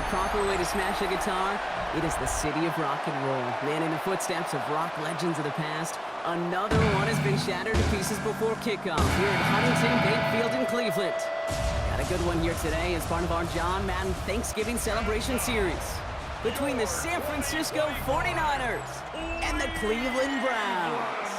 proper way to smash a guitar, it is the city of rock and roll. Man, in the footsteps of rock legends of the past, another one has been shattered to pieces before kickoff here at Huntington Bank Field in Cleveland. Got a good one here today as part of our John Madden Thanksgiving Celebration Series between the San Francisco 49ers and the Cleveland Browns.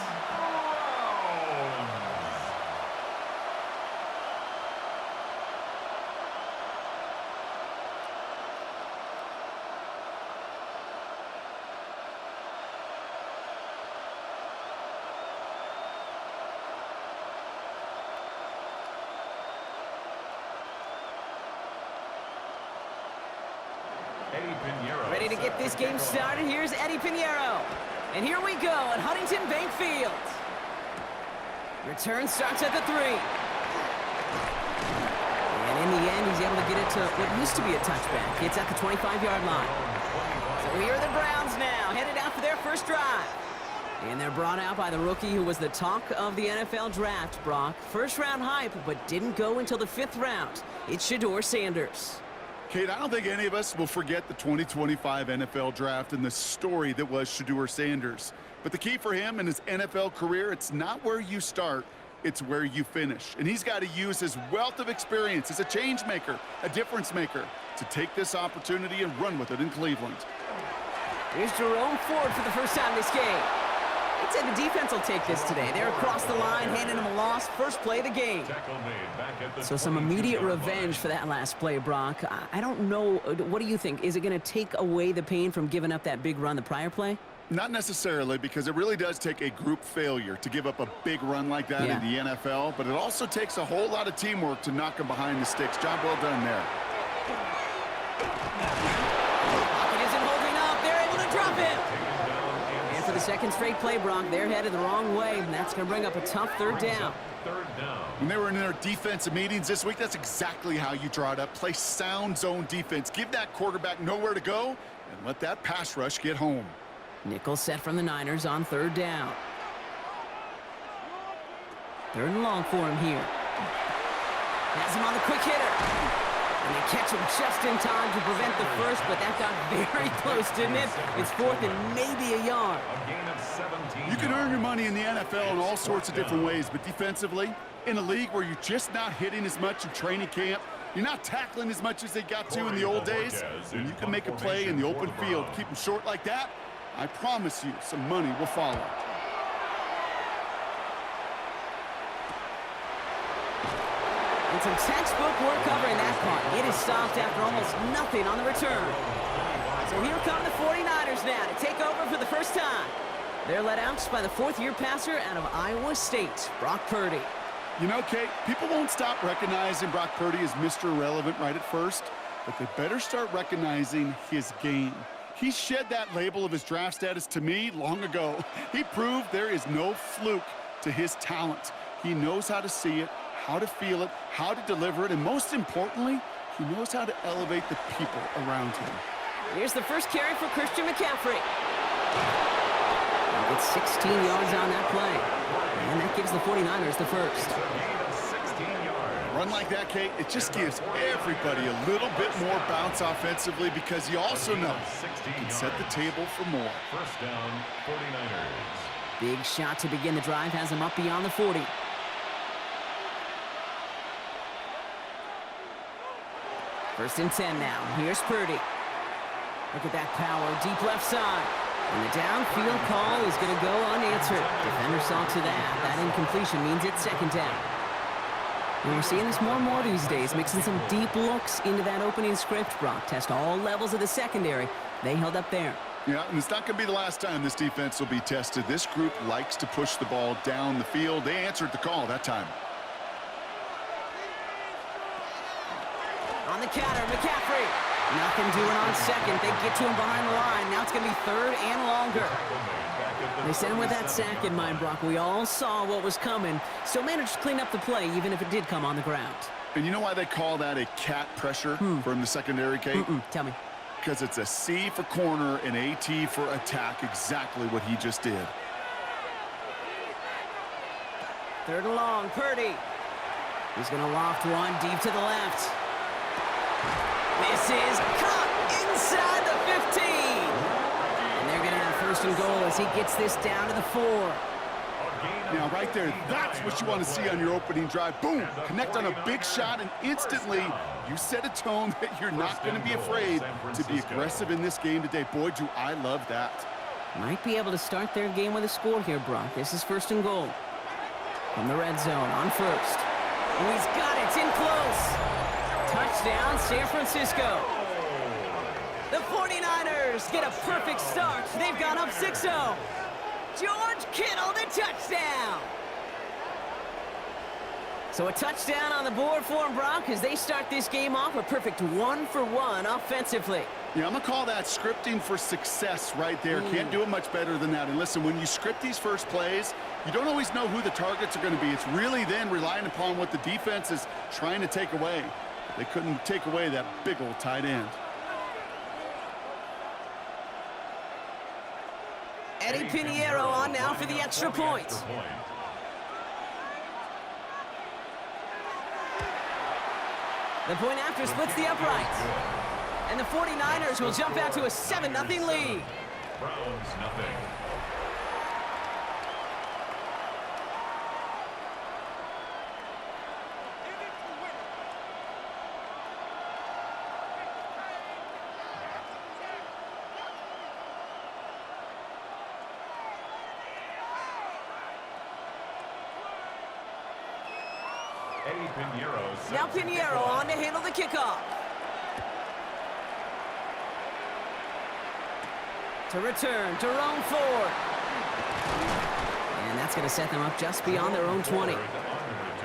Ready to get this game started. Here's Eddie Pinheiro. And here we go at Huntington Bank Field. Return starts at the 3. And in the end, he's able to get it to what used to be a touchback. It's at the 25-yard line. So here are the Browns now, headed out for their first drive. And they're brought out by the rookie who was the talk of the NFL draft, Brock. First-round hype, but didn't go until the 5th round. It's Shedeur Sanders. Kate, I don't think any of us will forget the 2025 NFL Draft and the story that was Shedeur Sanders. But the key for him in his NFL career, it's not where you start, it's where you finish. And he's got to use his wealth of experience as a change maker, a difference maker, to take this opportunity and run with it in Cleveland. Here's Jerome Ford for the first time this game. I'd say the defense will take this today. They're across the line, handing him a loss. First play of the game. So some immediate revenge for that last play, Brock. I don't know. What do you think? Is it going to take away the pain from giving up that big run the prior play? Not necessarily, because it really does take a group failure to give up a big run like that in the NFL. But it also takes a whole lot of teamwork to knock him behind the sticks. Job well done there. Pocket isn't holding up. They're able to drop him. For the second straight play, Brock, they're headed the wrong way, and that's going to bring up a tough third down. When they were in their defensive meetings this week, that's exactly how you draw it up. Play sound zone defense. Give that quarterback nowhere to go, and let that pass rush get home. Nickel set from the Niners on third down. Third and long for him here. Has him on the quick hitter. And they catch him just in time to prevent the first, but that got very close, didn't it? It's 4th and maybe a yard. You can earn your money in the NFL in all sorts of different ways, but defensively, in a league where you're just not hitting as much in training camp, you're not tackling as much as they got to in the old days, and you can make a play in the open field, keep them short like that, I promise you some money will follow. And some textbook work covering that part. It is stopped after almost nothing on the return. So here come the 49ers now to take over for the first time. They're led out by the 4th-year passer out of Iowa State, Brock Purdy. You know, Kate, people won't stop recognizing Brock Purdy as Mr. Irrelevant right at first, but they better start recognizing his game. He shed that label of his draft status to me long ago. He proved there is no fluke to his talent. He knows how to see it, how to feel it, how to deliver it, and most importantly, he knows how to elevate the people around him. Here's the first carry for Christian McCaffrey. He gets 16 yards on that play, and that gives the 49ers the first. Run like that, Kate, it just gives everybody a little bit more bounce offensively because you also know you can set the table for more. First down, 49ers. Big shot to begin the drive has him up beyond the 40. First and 10 now. Here's Purdy. Look at that power, deep left side. And the downfield call is going to go unanswered. Defender saw to that. That incompletion means it's second down. And we're seeing this more and more these days, mixing some deep looks into that opening script. Brock test all levels of the secondary. They held up there. Yeah, and it's not going to be the last time this defense will be tested. This group likes to push the ball down the field. They answered the call that time. On the counter, McCaffrey. Nothing doing on second. They get to him behind the line. Now it's going to be third and longer. They sent him with that sack in mind, Brock. We all saw what was coming. Still managed to clean up the play, even if it did come on the ground. And you know why they call that a cat pressure from the secondary, Kate? Tell me. Because it's a C for corner and a T for attack, exactly what he just did. Third and long, Purdy. He's going to loft one deep to the left. Misses, caught, he gets this down to the 4. Now, right there, that's what you want to see on your opening drive. Boom! Connect on a big shot, and instantly you set a tone that you're not going to be afraid to be aggressive in this game today. Boy, do I love that. Might be able to start their game with a score here, Brock. This is 1st and goal. From the red zone on 1st. Oh, he's got it. It's in close. Touchdown, San Francisco. The 49ers get a perfect start. They've gone up 6-0. George Kittle, the touchdown. So a touchdown on the board for them, Brock, as they start this game off a perfect 1-for-1 offensively. Yeah, I'm going to call that scripting for success right there. Can't do it much better than that. And listen, when you script these first plays, you don't always know who the targets are going to be. It's really then relying upon what the defense is trying to take away. They couldn't take away that big old tight end. Eddie Pinheiro on now for the extra point. The point after splits the upright. And the 49ers will jump out to a 7-0 lead. Browns nothing. Now Pinheiro on to handle the kickoff. To return to Jerome Ford. And that's going to set them up just beyond their own 20.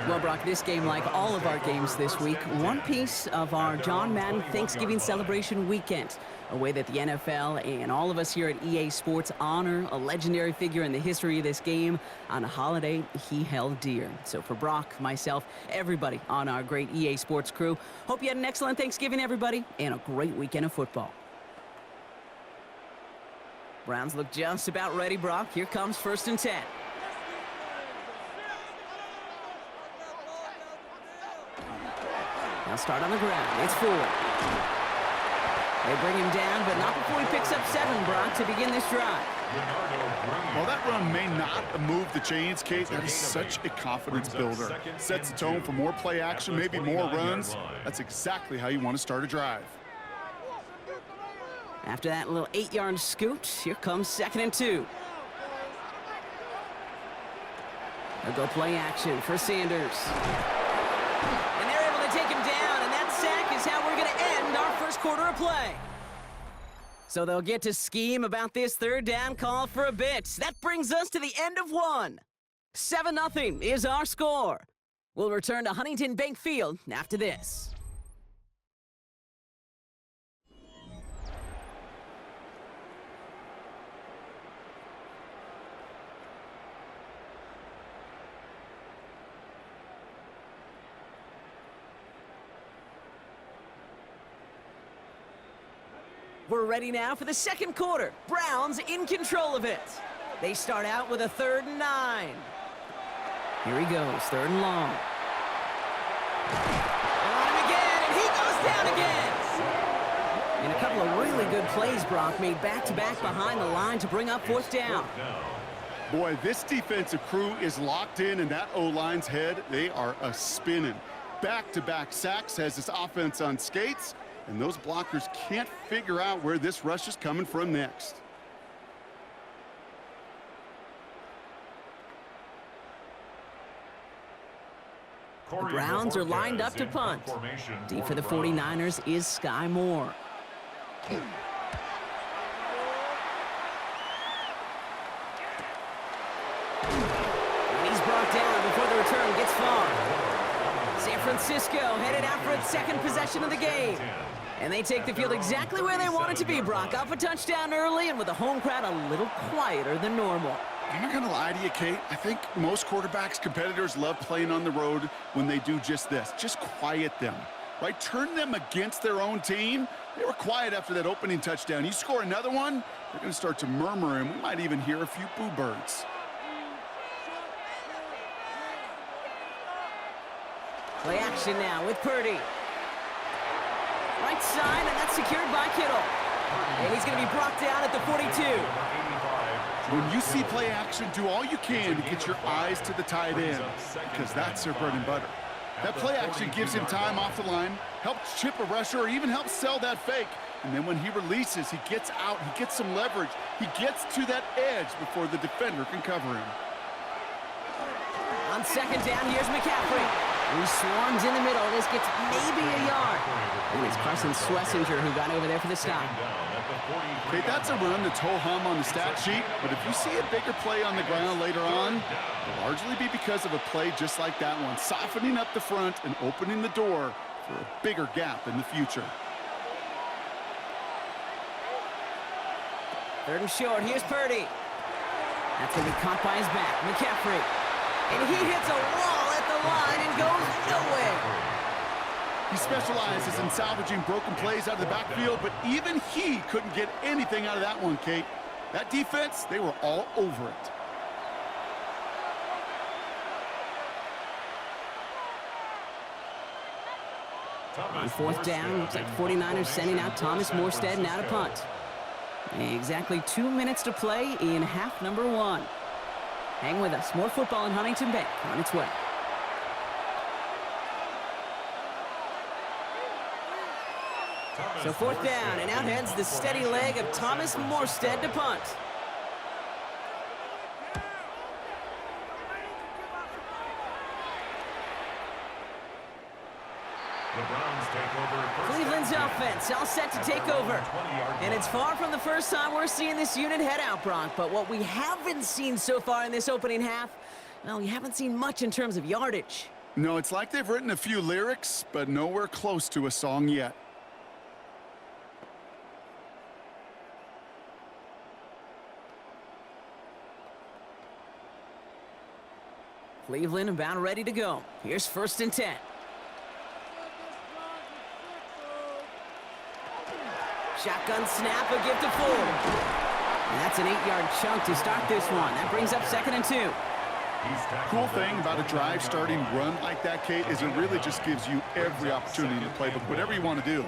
Well, Brock, this game, like all of our games this week, one piece of our John Madden Thanksgiving celebration weekend. A way that the NFL and all of us here at EA Sports honor a legendary figure in the history of this game on a holiday he held dear. So for Brock, myself, everybody on our great EA Sports crew, hope you had an excellent Thanksgiving, everybody, and a great weekend of football. Browns look just about ready, Brock. Here comes 1st and 10. Now start on the ground. It's 4. They bring him down, but not before he picks up 7, Brock, to begin this drive. Well, that run may not move the chains, Kate. That is such a confidence builder. Sets the tone for more play action, maybe more runs. That's exactly how you want to start a drive. After that little 8-yard scoot, here comes 2nd and 2. They'll go play action for Sanders. And they're able to take him down, and that sack is how we're going to end our first quarter of play. So they'll get to scheme about this 3rd down call for a bit. That brings us to the end of one. 7-0 is our score. We'll return to Huntington Bank Field after this. We're ready now for the second quarter. Browns in control of it. They start out with a 3rd and 9. Here he goes, 3rd and long. On him again, and he goes down again. And a couple of really good plays, Brock, made back-to-back behind the line to bring up 4th down. Boy, this defensive crew is locked in, and that O-line's head, they are a-spinning. Back-to-back sacks has this offense on skates, and those blockers can't figure out where this rush is coming from next. The Browns are lined up to punt. Deep for the 49ers is Sky Moore. And he's brought down before the return gets far. San Francisco headed out for its 2nd possession of the game. And they take the field exactly where they want it to be, Brock. Up a touchdown early and with the home crowd a little quieter than normal. I'm not going to lie to you, Kate. I think most quarterbacks, competitors love playing on the road when they do just this. Just quiet them, right? Turn them against their own team. They were quiet after that opening touchdown. You score another one, they're going to start to murmur, and we might even hear a few boo birds. Play action now with Purdy. Right side, and that's secured by Kittle. And he's going to be brought down at the 42. When you see play action, do all you can to get your eyes to the tight end, because that's their bread and butter. That play action gives him time off the line, helps chip a rusher, or even helps sell that fake. And then when he releases, he gets out, he gets some leverage. He gets to that edge before the defender can cover him. On second down, here's McCaffrey. He swarms in the middle. This gets maybe a yard. And it's Carson Schlesinger who got over there for the stop. Okay, that's a run that's ho-hum on the stat sheet, but if you see a bigger play on the ground later on, it'll largely be because of a play just like that one, softening up the front and opening the door for a bigger gap in the future. Third and short, here's Purdy. That's going to be caught by his back. McCaffrey. And he hits a wall at the line and goes nowhere. He specializes in salvaging broken plays out of the backfield, but even he couldn't get anything out of that one, Kate. That defense, they were all over it. On fourth down, looks like 49ers sending out Thomas Morstead now to punt. Exactly 2 minutes to play in half number one. Hang with us. More football in Huntington Bank on its way. So fourth down, and out heads the steady leg of Thomas Morstead to punt. Cleveland's offense all set to take over. And it's far from the first time we're seeing this unit head out, Brock. But what we haven't seen so far in this opening half, well, we haven't seen much in terms of yardage. No, it's like they've written a few lyrics, but nowhere close to a song yet. Cleveland about ready to go. Here's 1st and 10. Shotgun snap, a give to Ford. And that's an 8-yard chunk to start this one. That brings up 2nd and 2. Cool thing about a drive starting run like that, Kate, is it really just gives you every opportunity to play, but whatever you want to do.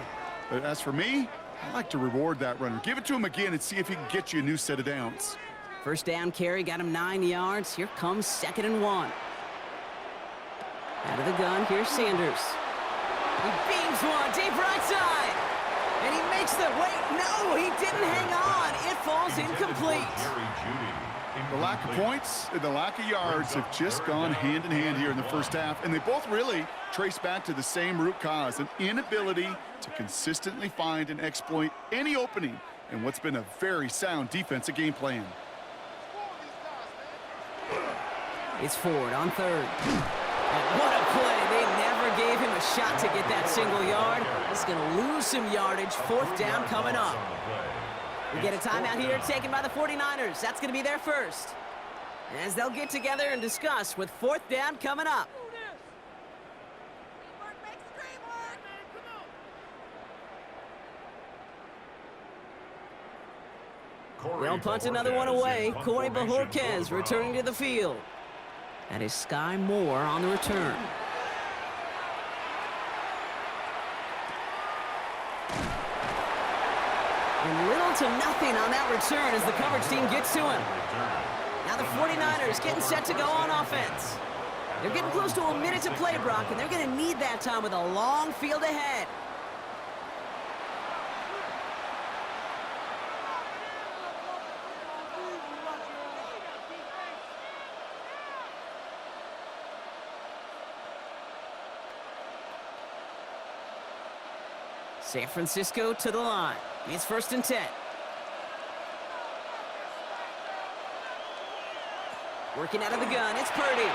But as for me, I like to reward that runner. Give it to him again and see if he can get you a new set of downs. First down carry got him 9 yards. Here comes 2nd and 1. Out of the gun, here's Sanders. He beams one, deep right side. And he makes the, wait, no, he didn't hang on. It falls incomplete. The lack of points and the lack of yards have just gone hand in hand here in the first half, and they both really trace back to the same root cause, an inability to consistently find and exploit any opening in what's been a very sound defensive game plan. It's Ford on 3rd. And what a play. They never gave him a shot to get that single yard. He's going to lose some yardage. 4th down coming up. We get a timeout here taken by the 49ers. That's going to be their first. As they'll get together and discuss with 4th down coming up. They'll punt another one away. Corey Bajorquez returning to the field. That is Sky Moore on the return. And little to nothing on that return as the coverage team gets to him. Now the 49ers getting set to go on offense. They're getting close to a minute to play, Brock, and they're going to need that time with a long field ahead. San Francisco to the line. It's 1st and 10. Working out of the gun, it's Purdy.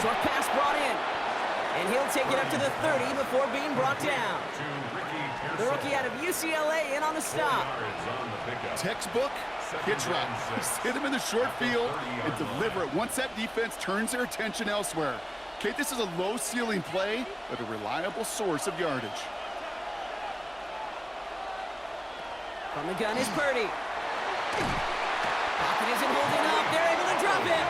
Short pass brought in. And he'll take it up to the 30 before being brought down. The rookie out of UCLA in on the stop. Textbook hitch route. Just hit him in the short field and deliver it once that defense turns their attention elsewhere. Okay, this is a low-ceiling play, but a reliable source of yardage. From the gun is Purdy. Pocket isn't holding up. They're able to drop him.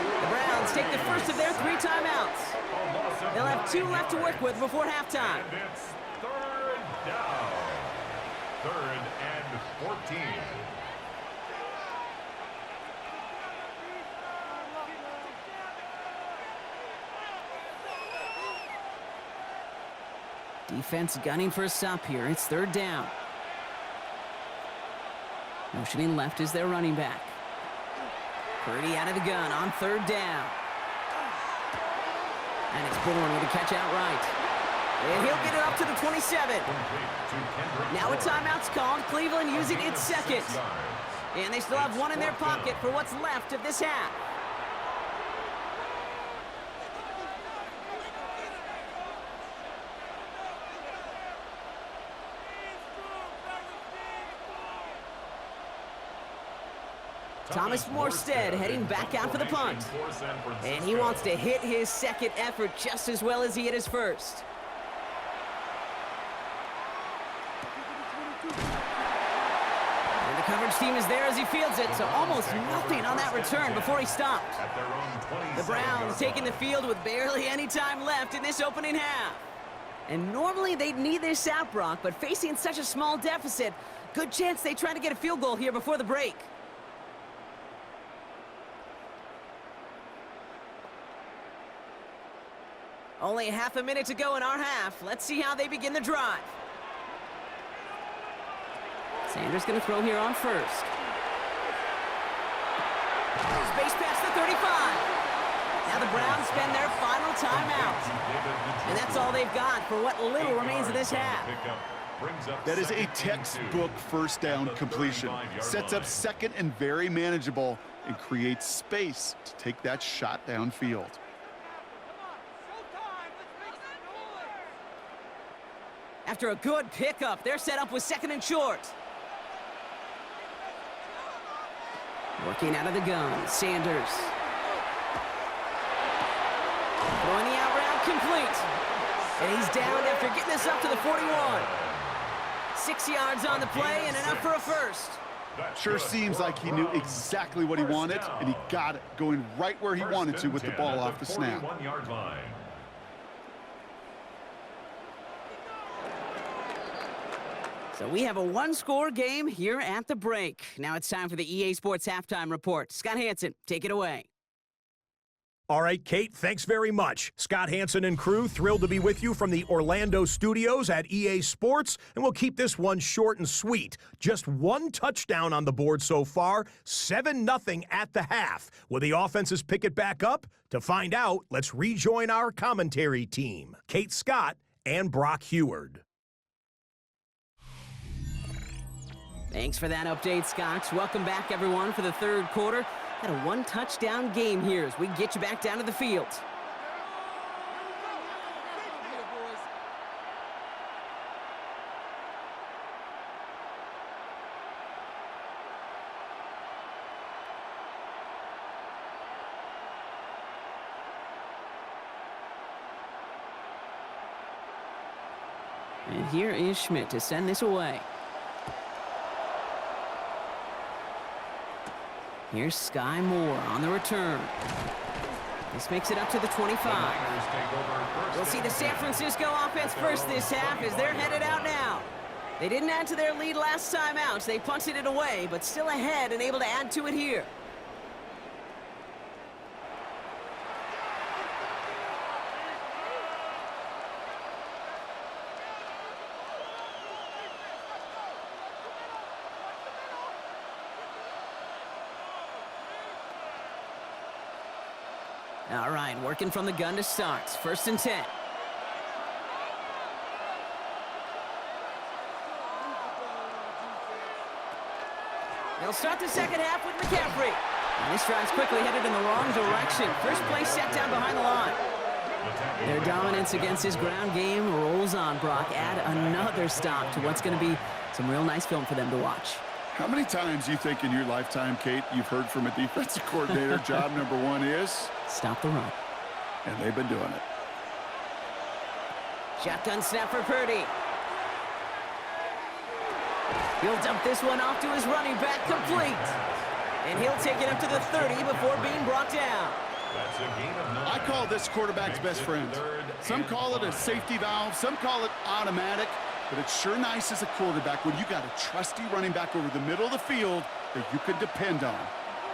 The Browns take the first of their 3 timeouts. They'll have 2 left to work with before halftime. And it's 3rd down. 3rd and 14. Defense gunning for a stop here. It's third down. Motioning left is their running back. Purdy out of the gun on third down. And it's Bourne with a catch out right. And he'll get it up to the 27. Now a timeout's called. Cleveland using its second. And they still have one in their pocket for what's left of this half. Thomas Morstead heading back out for the punt. And he wants to hit his second effort just as well as he hit his first. And the coverage team is there as he fields it, so almost nothing on that return before he stopped. The Browns taking the field with barely any time left in this opening half. And normally they'd need this out, Brock, but facing such a small deficit, good chance they try to get a field goal here before the break. Only half a minute to go in our half. Let's see how they begin the drive. Sanders going to throw here on first. Space past the 35. Now the Browns spend their final timeout. And that's all they've got for what little remains of this half. That is a textbook first down completion. Sets up second and very manageable and creates space to take that shot downfield. After a good pickup, they're set up with second and short. Working out of the gun, Sanders. Throwing the out route complete. And he's down after getting this up to the 41. 6 yards on the play and enough for a first. Sure seems like he knew exactly what he wanted, and he got it, going right where he wanted to with the ball off the snap. So we have a one-score game here at the break. Now it's time for the EA Sports Halftime Report. Scott Hansen, take it away. All right, Kate, thanks very much. Scott Hansen and crew, thrilled to be with you from the Orlando studios at EA Sports, and we'll keep this one short and sweet. Just one touchdown on the board so far, 7-0 at the half. Will the offenses pick it back up? To find out, let's rejoin our commentary team, Kate Scott and Brock Heward. Thanks for that update, Scott. Welcome back, everyone, for the third quarter. Got a one-touchdown game here as we get you back down to the field. And here is Schmidt to send this away. Here's Sky Moore on the return. This makes it up to the 25. We'll see the San Francisco offense first this half as they're headed out now. They didn't add to their lead last time out, so they punted it away, but still ahead and able to add to it here. All right, working from the gun to start. 1st and 10. They'll start the second half with McCaffrey. And this drive's quickly headed in the wrong direction. First play set down behind the line. Their dominance against his ground game rolls on, Brock. Add another stop to what's going to be some real nice film for them to watch. How many times do you think in your lifetime, Kate, you've heard from a defensive coordinator, job number one is? Stop the run. And they've been doing it. Shotgun snap for Purdy. He'll dump this one off to his running back, complete. And he'll take it up to the 30 before being brought down. I call this quarterback's best friend. Some call it a safety valve, some call it automatic, but it's sure nice as a quarterback when you got a trusty running back over the middle of the field that you can depend on.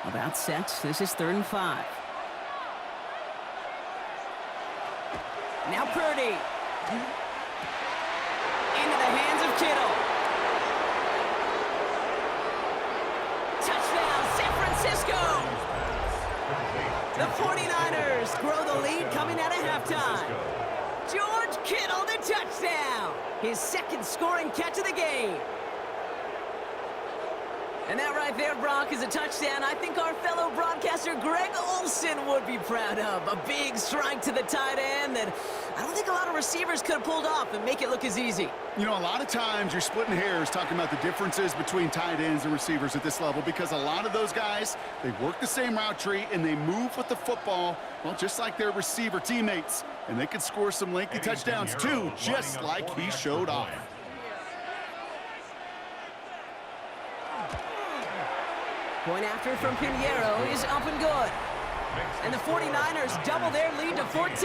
About set. This is 3rd and 5. Now Purdy. Kittle. Touchdown, San Francisco! The 49ers grow the lead coming out of halftime. George Kittle, the touchdown! His second scoring catch of the game. And that right there, Brock, is a touchdown I think our fellow broadcaster Greg Olsen would be proud of. A big strike to the tight end that I don't think a lot of receivers could have pulled off and make it look as easy. You know, a lot of times you're splitting hairs talking about the differences between tight ends and receivers at this level because a lot of those guys, they work the same route tree and they move with the football, well, just like their receiver teammates. And they can score some lengthy touchdowns too, just like he showed off. Point after from Pinheiro is up and good. And the 49ers double their lead to 14.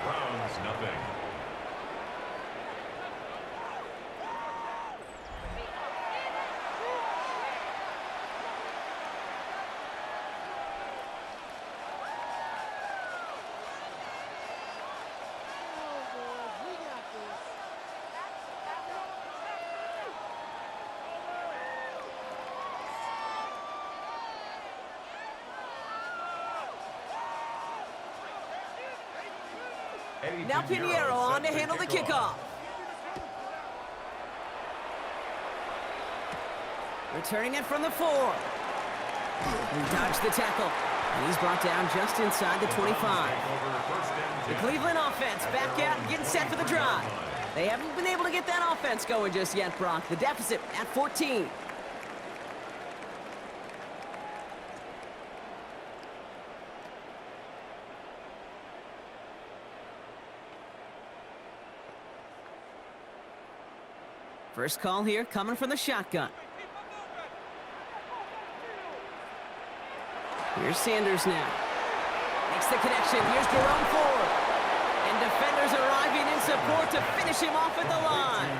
Browns nothing. Now Pinheiro on to handle the kickoff. Returning it from the 4. He dodged the tackle. And he's brought down just inside the 25. The Cleveland offense back out and getting set for the drive. They haven't been able to get that offense going just yet, Brock. The deficit at 14. First call here coming from the shotgun. Here's Sanders now. Makes the connection. Here's Jerome Ford. And defenders arriving in support to finish him off at the line.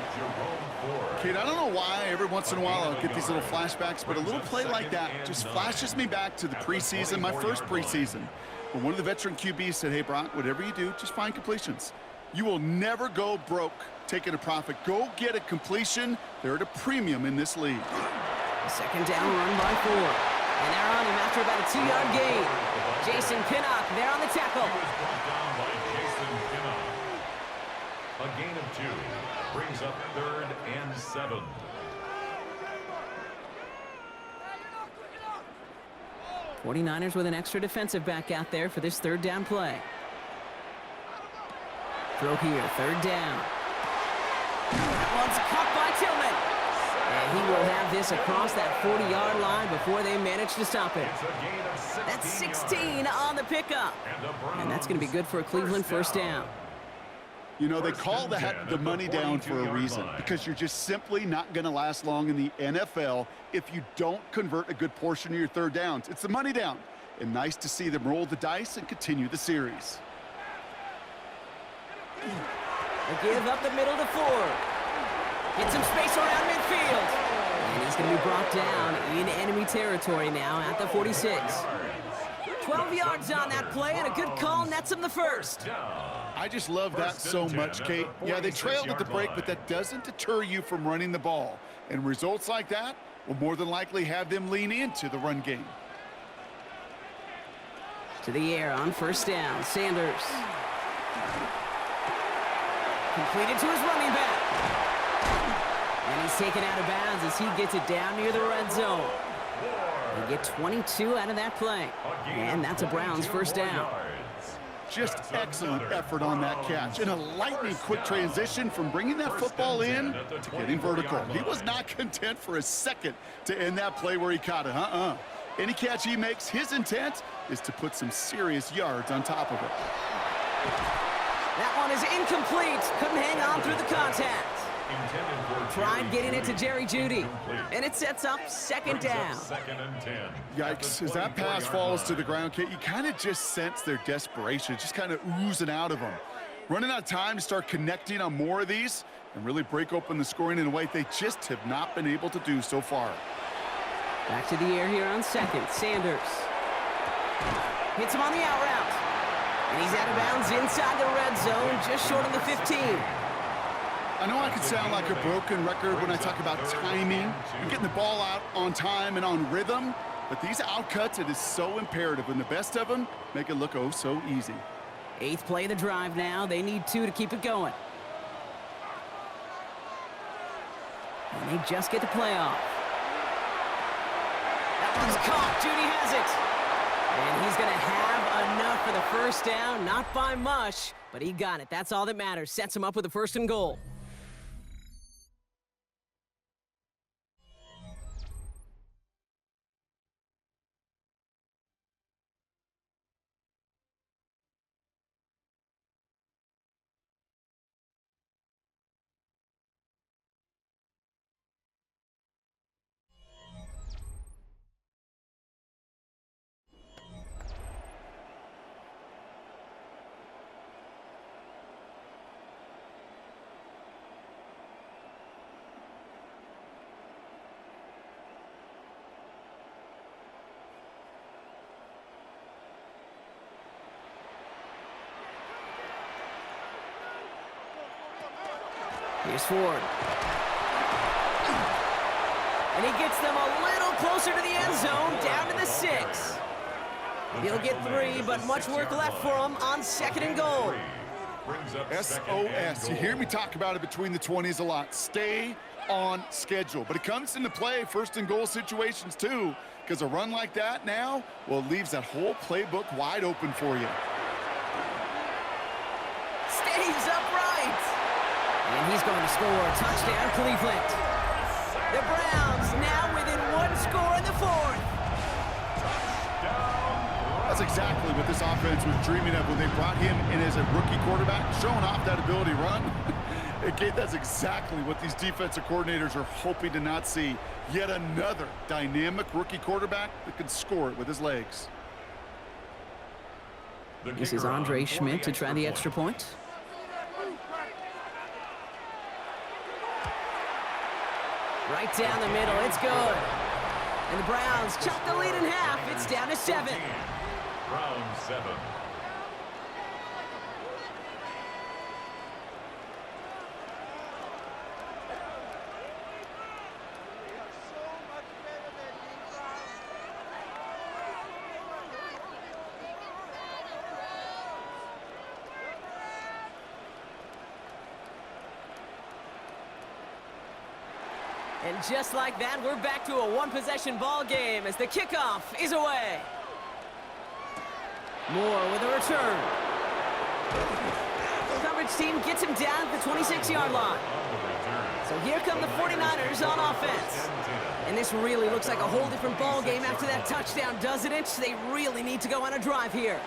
Kate, I don't know why every once in a while I'll get these little flashbacks, but a little play like that just flashes me back to the preseason, my first preseason. When one of the veteran QBs said, hey, Brock, whatever you do, just find completions. You will never go broke taking a profit. Go get a completion. They're at a premium in this league. A second down run by Ford. And they're on him after about a 2-yard gain. Jason Pinnock there on the tackle. He was brought down by Jason Pinnock. A gain of 2 brings up 3rd and 7. '49ers with an extra defensive back out there for this 3rd down play. Throw here, 3rd down. That one's caught by Tillman. And he will have this across that 40-yard line before they manage to stop it. That's 16 on the pickup. And that's going to be good for a Cleveland first down. You know, they call that the money down for a reason, because you're just simply not going to last long in the NFL if you don't convert a good portion of your 3rd downs. It's the money down. And nice to see them roll the dice and continue the series. A give up the middle to Ford. Get some space around midfield. And he's going to be brought down in enemy territory now at the 46. 12 yards on that play, and a good call nets him the first. I just love that so much, Kate. Yeah, they trailed at the break, but that doesn't deter you from running the ball. And results like that will more than likely have them lean into the run game. To the air on first down, Sanders. Completed to his running back. And he's taken out of bounds as he gets it down near the red zone. They get 22 out of that play. And that's a Browns first down. Just excellent effort on that catch. And a lightning quick transition from bringing that football in to getting vertical. He was not content for a second to end that play where he caught it. Any catch he makes, his intent is to put some serious yards on top of it. That one is incomplete. Couldn't hang on through the contact. Tried getting it to Jerry Jeudy. And it sets up 2nd down. Yikes, as that pass falls to the ground, Kate, you kind of just sense their desperation, just kind of oozing out of them. Running out of time to start connecting on more of these and really break open the scoring in a way they just have not been able to do so far. Back to the air here on 2nd. Sanders. Hits him on the out route. And he's out of bounds inside the red zone, just short of the 15. I know I can sound like a broken record when I talk about timing and getting the ball out on time and on rhythm, but these outcuts, it is so imperative, and the best of them make it look oh so easy. 8th play of the drive now. They need 2 to keep it going. And they just get the playoff. That one's caught. Judy has it. And he's going to have enough for the first down. Not by much, but he got it. That's all that matters. Sets him up with a 1st and goal. Here's Ford. And he gets them a little closer to the end zone, down to the 6. He'll get 3, but much work left for him on 2nd and goal. SOS. You hear me talk about it between the 20s a lot. Stay on schedule. But it comes into play 1st and goal situations too, because a run like that now, well, it leaves that whole playbook wide open for you. Stays upright. And he's going to score. Touchdown, Cleveland. The Browns now within 1 score in the 4th. That's exactly what this offense was dreaming of when they brought him in as a rookie quarterback, showing off that ability to run. That's exactly what these defensive coordinators are hoping to not see. Yet another dynamic rookie quarterback that can score it with his legs. This is Andre Schmidt to try the extra point. Right down the middle, it's good. And the Browns chop the lead in half. It's down to 7. Round 7. And just like that, we're back to a one-possession ball game as the kickoff is away. Moore with a return. The coverage team gets him down at the 26-yard line. So here come the 49ers on offense. And this really looks like a whole different ball game after that touchdown, doesn't it? They really need to go on a drive here.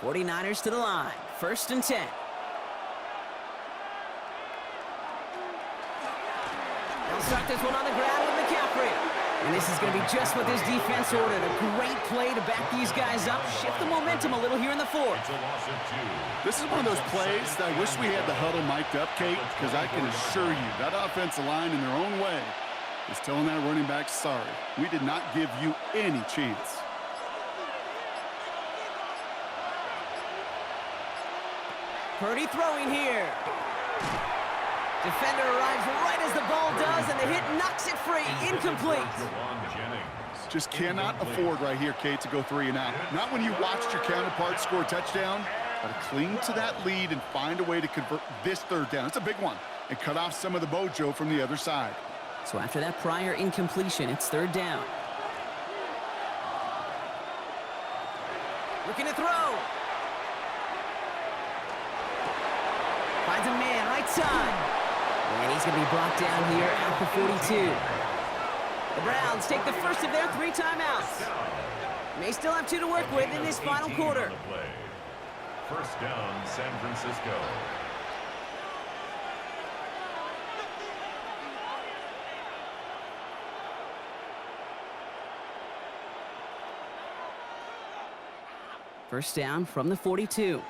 '49ers to the line. 1st and 10. They'll start this one on the ground with McCaffrey. And this is going to be just what this defense ordered. A great play to back these guys up. Shift the momentum a little here in the 4th. This is one of those plays that I wish we had the huddle mic'd up, Kate, because I can assure you that offensive line in their own way is telling that running back, sorry, we did not give you any chance. Purdy throwing here. Defender arrives right as the ball does, and the hit knocks it free. Incomplete. Just cannot afford right here, Kate, to go 3 and out. Not when you watched your counterpart score a touchdown, but to cling to that lead and find a way to convert this 3rd down. It's a big one. And cut off some of the mojo from the other side. So after that prior incompletion, it's 3rd down. Looking to throw. Finds a man, right side. And he's going to be brought down here at the 42. The Browns take the first of their 3 timeouts. They still have 2 to work with in this final quarter. 1st down, San Francisco. First down from the 42.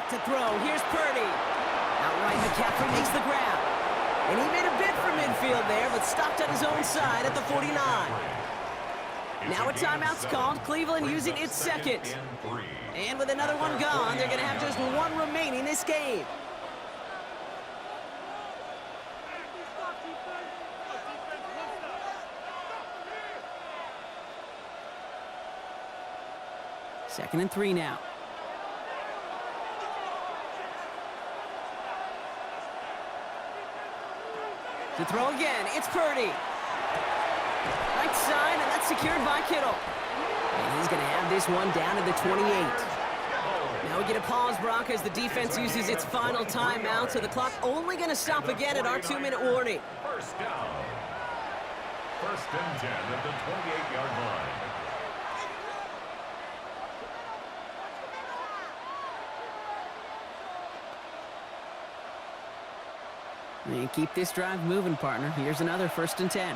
back to throw. Here's Purdy. Outright, McCaffrey makes the grab. And he made a bid for midfield there, but stopped on his own side at the 49. Now a timeout's called. Cleveland using its second. And with another one gone, they're going to have just one remaining this game. Second and 3 now. To throw again, it's Purdy. Right side, and that's secured by Kittle. And he's going to have this one down to the 28. Now we get a pause, Brock, as the defense uses its final timeout, so the clock only going to stop again at our 2-minute warning. First down. First and 10 at the 28-yard line. And keep this drive moving, partner. Here's another first and 10.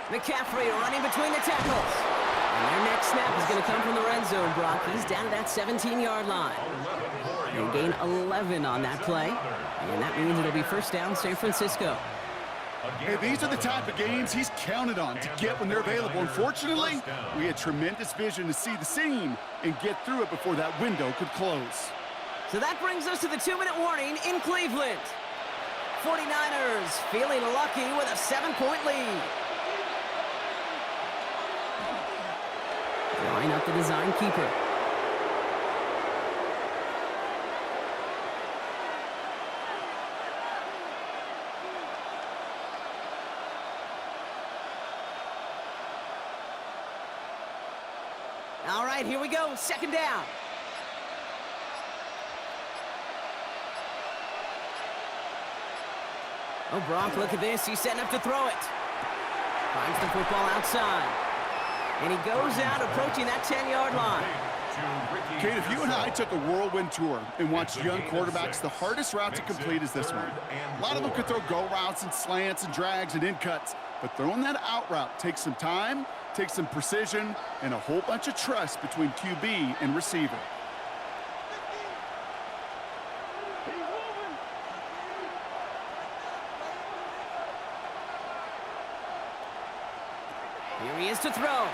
McCaffrey running between the tackles. And their next snap is going to come from the red zone, Brock. He's down to that 17-yard line. They gain 11 on that play. And that means it'll be first down, San Francisco. Hey, these are the type of games he's counted on to get when they're available. Unfortunately, we had tremendous vision to see the seam and get through it before that window could close. So that brings us to the 2-minute warning in Cleveland. 49ers feeling lucky with a 7-point lead. Line up the design keeper. All right, here we go. Second down. Oh, Brock, look at this. He's setting up to throw it. Finds the football outside. And he goes out approaching that 10-yard line. Kate, if you and I took a whirlwind tour and watched young quarterbacks, the hardest route to complete is this one. A lot of them could throw go routes and slants and drags and in cuts, but throwing that out route takes some time, takes some precision, and a whole bunch of trust between QB and receiver. Here he is to throw.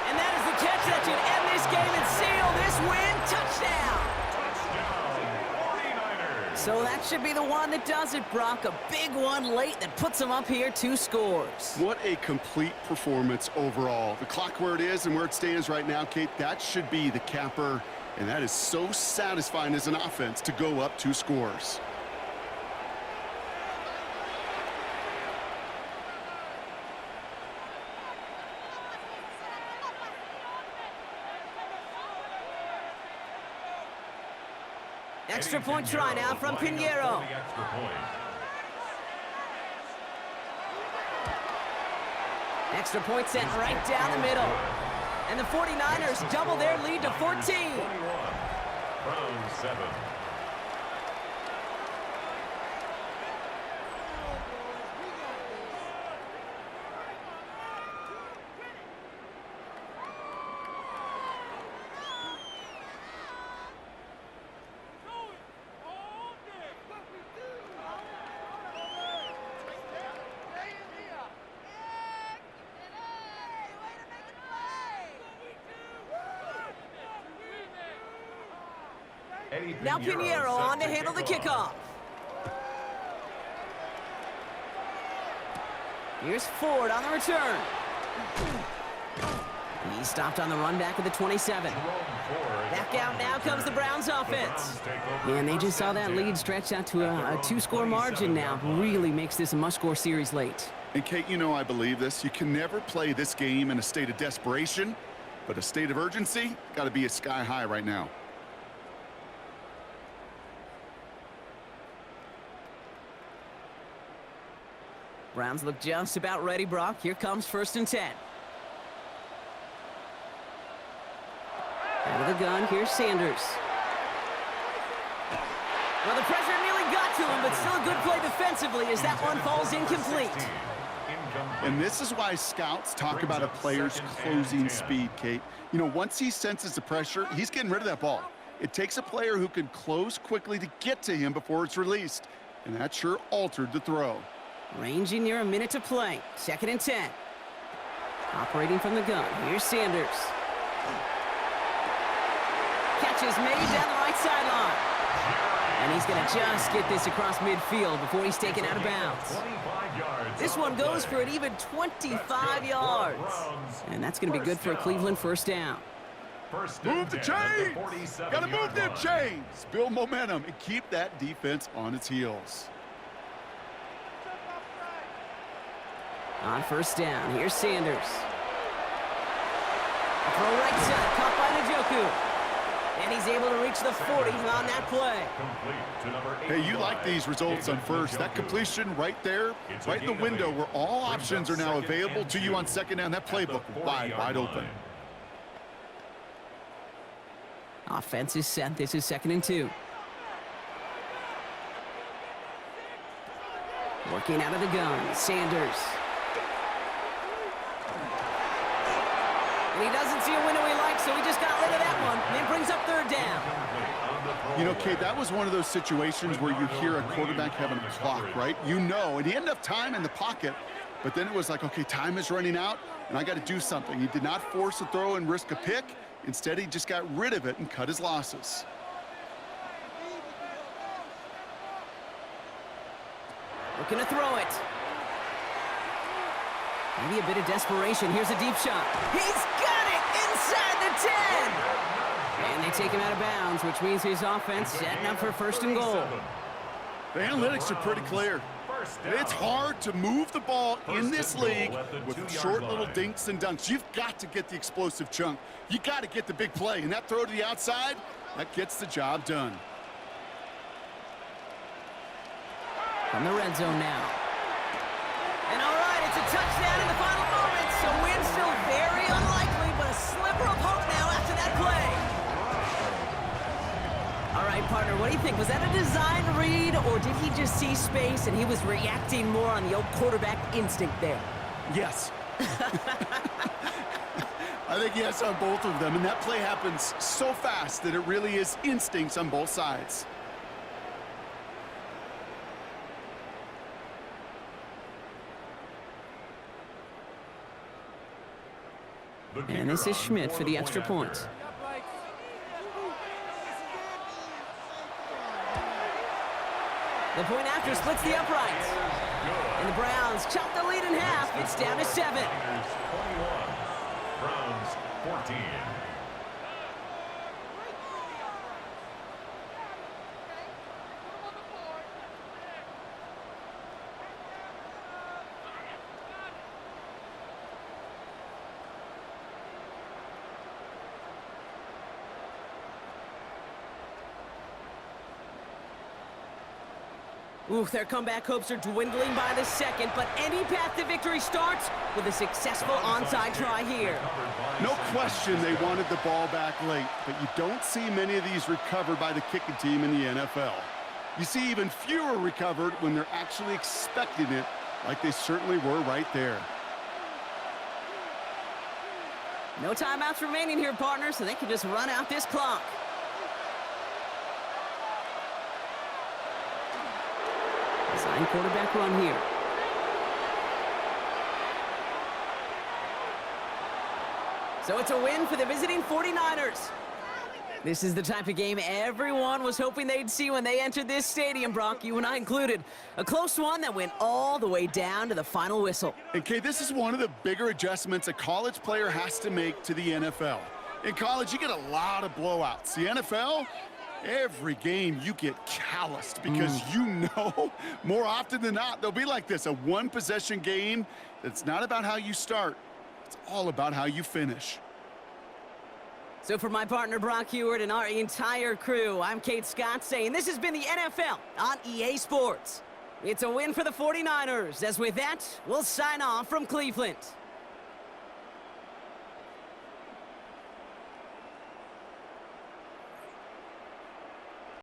And that is the catch that should end this game and seal this win. Touchdown! Touchdown, 49ers! So that should be the one that does it, Brock. A big one late that puts them up here 2 scores. What a complete performance overall. The clock where it is and where it stands right now, Kate, that should be the capper. And that is so satisfying as an offense to go up 2 scores. Extra point try now from Pinheiro. Extra point sent right down the middle. And the 49ers double their lead to 14. Round 7. Now Pinheiro on to handle the kickoff. Here's Ford on the return. He stopped on the run back at the 27. Back out now comes the Browns offense. And they just saw that lead stretch out to a 2-score margin now. Really makes this a must-score series late. And Kate, you know I believe this. You can never play this game in a state of desperation, but a state of urgency got to be sky high right now. Browns look just about ready, Brock. Here comes first and 10. Out of the gun, here's Sanders. Well, the pressure nearly got to him, but still a good play defensively as that one falls incomplete. And this is why scouts talk about a player's closing speed, Kate. You know, once he senses the pressure, he's getting rid of that ball. It takes a player who can close quickly to get to him before it's released. And that sure altered the throw. Ranging near a minute to play. 2nd and 10. Operating from the gun. Here's Sanders. Catch is made down the right sideline. And he's going to just get this across midfield before he's taken out of bounds. This one goes for an even 25 yards. And that's going to be good for a Cleveland first down. Move the chains! Gotta move them chains! Build momentum and keep that defense on its heels. On first down, here's Sanders. A throw right side, caught by Njoku. And he's able to reach the 40 on that play. Hey, you like these results on first. That completion right there, right in the window where all options are now available to you on second down. That playbook wide open. Offense is set. This is 2nd and 2. Working out of the gun, Sanders. And he doesn't see a window he likes, so he just got rid of that one. And it brings up 3rd down. You know, Kate, that was one of those situations where you hear a quarterback having a clock, right? You know, and he had enough time in the pocket, but then it was like, okay, time is running out, and I got to do something. He did not force a throw and risk a pick. Instead, he just got rid of it and cut his losses. Looking to throw it. Maybe a bit of desperation. Here's a deep shot. He's got it inside the 10. And they take him out of bounds, which means his offense setting up for 1st and goal. The analytics are pretty clear. It's hard to move the ball in this league with short little dinks and dunks. You've got to get the explosive chunk. You got to get the big play. And that throw to the outside, that gets the job done. From the red zone now. And all right, it's a touchdown in the final moments. So win still very unlikely, but a sliver of hope now after that play. All right, partner, what do you think? Was that a design read, or did he just see space and he was reacting more on the old quarterback instinct there? Yes. I think yes on both of them, and that play happens so fast that it really is instincts on both sides. And this is Schmidt for the extra point. The point after splits the uprights. And the Browns chop the lead in half. It's down to 7. 21, Browns 14. Ooh, their comeback hopes are dwindling by the second, but any path to victory starts with a successful onside try here. No question they wanted the ball back late, but you don't see many of these recovered by the kicking team in the NFL. You see even fewer recovered when they're actually expecting it, like they certainly were right there. No timeouts remaining here, partner, so they can just run out this clock. Design quarterback run here. So it's a win for the visiting 49ers. This is the type of game everyone was hoping they'd see when they entered this stadium, Brock, you and I included. A close one that went all the way down to the final whistle. And Kay, this is one of the bigger adjustments a college player has to make to the NFL. In college, you get a lot of blowouts. The NFL, every game you get calloused because you know more often than not they'll be like this, a one-possession game that's not about how you start. It's all about how you finish. So for my partner Brock Heward and our entire crew, I'm Kate Scott saying this has been the NFL on EA Sports. It's a win for the 49ers, as with that, we'll sign off from Cleveland.